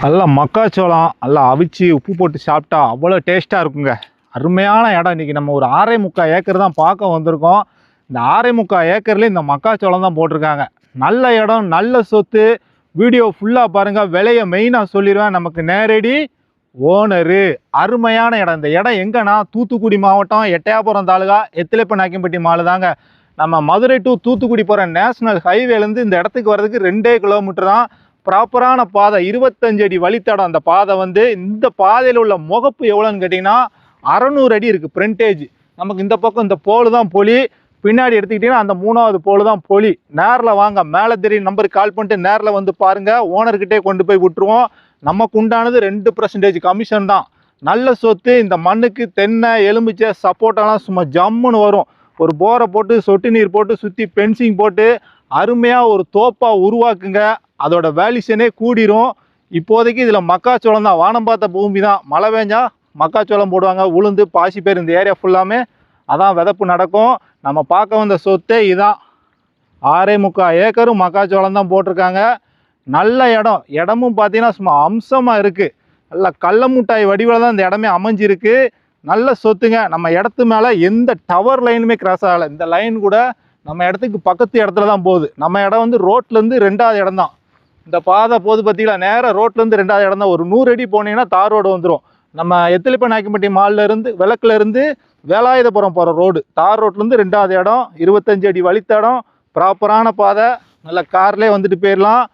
நல்லா மக்காச்சோளம் நல்லா அவிச்சு உப்பு போட்டு சாப்பிட்டா அவ்வளோ டேஸ்ட்டாக இருக்குங்க. அருமையான இடம். இன்றைக்கி நம்ம ஒரு 6.25 ஏக்கர் தான் பார்க்க வந்திருக்கோம். இந்த 6.25 ஏக்கர்லேயே இந்த மக்காச்சோளம் தான் போட்டிருக்காங்க. நல்ல இடம், நல்ல சொத்து. வீடியோ ஃபுல்லாக பாருங்கள். விலையை மெயினாக சொல்லிடுவேன். நமக்கு நேரடி ஓனரு. அருமையான இடம். இந்த இடம் எங்கன்னா தூத்துக்குடி மாவட்டம் எட்டயாபுரம் தாலுகா எத்திலேப்பநாயக்கன்பட்டி மாலு தாங்க. நம்ம மதுரை டு தூத்துக்குடி போகிற நேஷனல் ஹைவேலேருந்து இந்த இடத்துக்கு வர்றதுக்கு 2 கிலோமீட்டர் தான். ப்ராப்பரான பாதை, 25 அடி வழித்தடம். அந்த பாதை வந்து இந்த பாதையில் உள்ள முகப்பு எவ்வளோன்னு கேட்டிங்கன்னா 600 அடி இருக்குது ஃப்ரண்டேஜ். நமக்கு இந்த பக்கம் இந்த போல் தான் பொலி, பின்னாடி எடுத்துக்கிட்டிங்கன்னா அந்த 3வது போல் தான் பொலி. நேரில் வாங்க, மேலே தெரியும் நம்பருக்கு கால் பண்ணிட்டு நேரில் வந்து பாருங்கள். ஓனர்கிட்டே கொண்டு போய் விட்டுருவோம். நமக்கு உண்டானது 2% கமிஷன் தான். நல்ல சொத்து. இந்த மண்ணுக்கு தென்னை, எலுமிச்சை, சப்போட்டாலாம் சும்மா ஜம்முன்னு வரும். ஒரு போரை போட்டு சொட்டு நீர் போட்டு சுற்றி பென்சிங் போட்டு அருமையாக ஒரு தோப்பாக உருவாக்குங்க. அதோட வேல்யூஷனே கூடிரும். இப்போதைக்கு இதில் மக்காச்சோளம் தான். வானம் பார்த்த பூமி தான். மழை பெஞ்சா மக்காச்சோளம் போடுவாங்க. உளுந்து, பாசி பேர் இந்த ஏரியா ஃபுல்லாமே அதான் விதப்பு நடக்கும். நம்ம பார்க்க வந்த சொத்தே இதான். 6.25 ஏக்கரும் மக்காச்சோளம் தான் போட்டிருக்காங்க. நல்ல இடம். இடமும் பார்த்தீங்கன்னா சும்மா அம்சமாக இருக்குது. நல்லா கடல முட்டாய் வடிவில் தான் இந்த இடமே அமைஞ்சிருக்கு. நல்ல சொத்துங்க. நம்ம இடத்து மேலே எந்த டவர் லைனுமே கிராஸ் ஆகலை. இந்த லைன் கூட நம்ம இடத்துக்கு பக்கத்து இடத்துல தான் போகுது. நம்ம இடம் வந்து ரோட்லேருந்து 2வது இடம் தான். இந்த பாதை போது பார்த்தீங்களா, நேராக ரோட்லேருந்து 2வது இடம் தான். ஒரு 100 அடி போனீங்கன்னா தார் ரோடு வந்துடும். நம்ம எத்திலேப்பநாயக்கன்பட்டி மால்லேருந்து விளக்குலேருந்து வேலாயுதபுரம் போகிற ரோடு. தார் ரோட்லேருந்து 2வது இடம். 25 அடி வழித்தடம். ப்ராப்பரான பாதை. நல்ல கார்லேயே வந்துட்டு போயிடலாம்.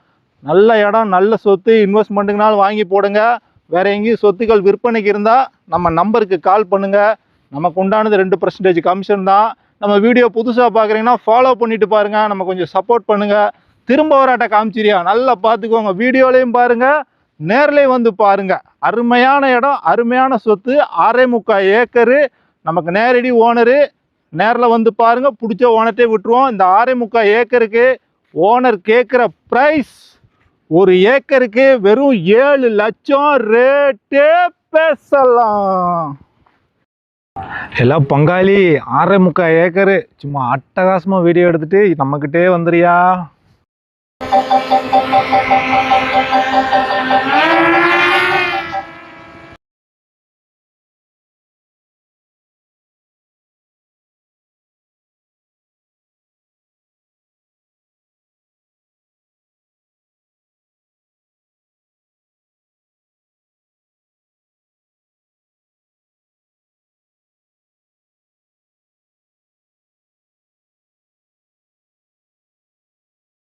நல்ல இடம், நல்ல சொத்து. இன்வெஸ்ட்மெண்ட்டுக்குனாலும் வாங்கி போடுங்க. வேறு எங்கேயும் சொத்துக்கள் விற்பனைக்கு இருந்தால் நம்ம நம்பருக்கு கால் பண்ணுங்கள். நமக்கு உண்டானது 2% கமிஷன் தான். நம்ம வீடியோ புதுசாக பார்க்குறீங்கன்னா ஃபாலோ பண்ணிவிட்டு பாருங்கள். நம்ம கொஞ்சம் சப்போர்ட் பண்ணுங்கள். திரும்ப வராட்ட காமிச்சிரியா நல்லா பார்த்துக்கோங்க. வீடியோலையும் பாருங்கள், நேர்லேயும் வந்து பாருங்கள். அருமையான இடம், அருமையான சொத்து. 6.25 ஏக்கரு. நமக்கு நேரடி ஓனரு. நேரில் வந்து பாருங்கள். பிடிச்ச ஓனர்ட்டே விட்டுருவோம். இந்த 6.25 ஏக்கருக்கு ஓனர் கேட்குற ப்ரைஸ் ஒரு ஏக்கருக்கு வெறும் 7 லட்சம் ரேட்டே பேசலாம். எல்லாம் பங்காளி 6.25 ஏக்கரு சும்மா அட்டகாசமாக வீடியோ எடுத்துகிட்டு நம்மக்கிட்டே வந்துறியா?